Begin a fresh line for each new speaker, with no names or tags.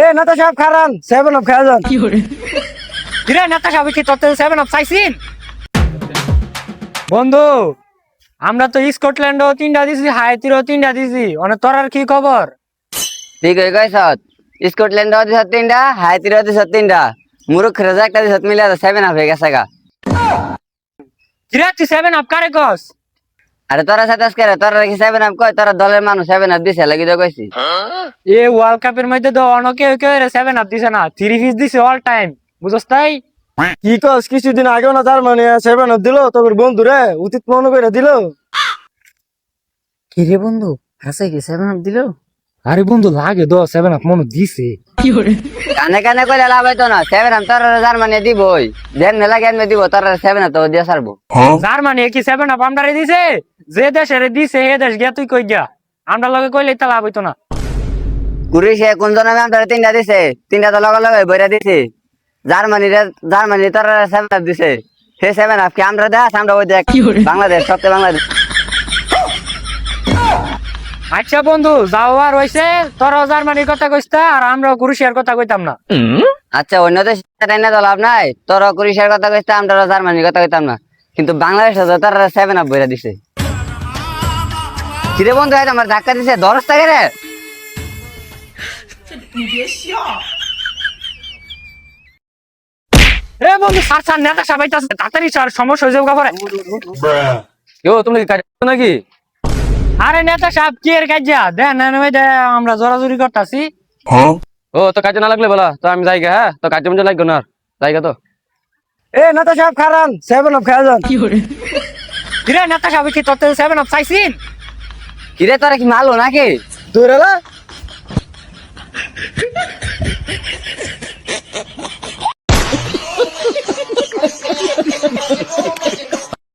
এ নেতা সাহেব খারান 7 আপ খেয়ে যান। কিরে নেতা সাহেব কি তোর 7 আপ চাইছিন? বন্ধু আমরা তো স্কটল্যান্ডও 3টা দিছি, হাইতিরও 3টা দিছি, মানে তোর আর কি খবর?
ঠিক হয়ে গেছ স্কটল্যান্ড দিছ তিনটা হাইতির দিছ তিনটা মুরুখ রেজা একটা দিছ মিলে 7 আপ হয়ে গেছে গা।
কিরে তুই 7 আপ কারে কস?
আরে তোরা সাথে আজকে তোরা কি 7 আপ কয়? তোরা দলের মানুষ 7 আপ দিছে লাগি তো কইছি।
এ ওয়ার্ল্ড কাপের মধ্যে তো অনেকে কেউ 7 আপ দিছে না, 3 পিস দিছে অল টাইম, বুঝছ তাই?
কি কস? কিছুদিন আগেও না জার্মানি 7 আপ দিল তোর বন্ধু রে, উচিত মনে করে দিল।
কি রে বন্ধু হাসে কি 7 আপ দিল? আরে বন্ধু লাগে তো 7 আপ মনে দিছে।
কানে কানে কইলে লাভ হইতো না। 7 আপ তোরা জার্মানি দিবই, যেন লাগে এমনি দিব। তোরা 7 আপ তো দিয়া ছাড়বো।
জার্মানি কি 7 আপ আমরারে দিছে? যে দেশের দিছে হে দেশ গিয়া তুই কই গিয়া আমরা লগে কইলে তা লাভ হইতো না।
কুড়িশে কোন জন আমি তোরা তিনটা দিছে, তিনটা তো লগে লগে বইরা দিছে। জার্মানি তোরা 7 আপ দিছে, সে 7 আপ কি আমরা দেখ? আমরা ওই দেখ বাংলাদেশ, সবচেয়ে বাংলাদেশ।
আচ্ছা বন্ধু যাও আর হইছে, তোরাও জার্মানির কথা কইতা আর আমরাও ক্রোয়েশিয়ার কথা কইতাম না।
আচ্ছা অন্য দেশ টাইনা তো লাভ নাই। তোরা ক্রোয়েশিয়ার কথা কইতে, আমরা জার্মানির কথা কইতাম না। কিন্তু বাংলাদেশে তো তারা 7 আপ বইরা দিছে। কিরে বন্ধু আজ আমার ধাক্কা দিছে, দরজ থাকে রে।
এ বন্ধু সার সার নেতা সাবাইতাছে, তাড়াতাড়ি সার, সমস্যা হয়ে যাবে পরে।
তুমি কি কাজ করছো নাকি?
আরে নেতা সাহেব কি এর কাজিয়া দেন আমরা জোরাজুরি করতাছি।
ও তো কাজে না লাগলে বলা তো আমি যাইগা। হ্যাঁ তো কাজে মধ্যে লাগবে না, আর যাইগা তো।
এ নেতা সাহেব খারান 7 আপ খেয়ে যান।
কিরে নেতা সাহেব কি তোর 7 আপ চাইছিন?
কিরে তোরা কি মালো নাকি?
তুই রে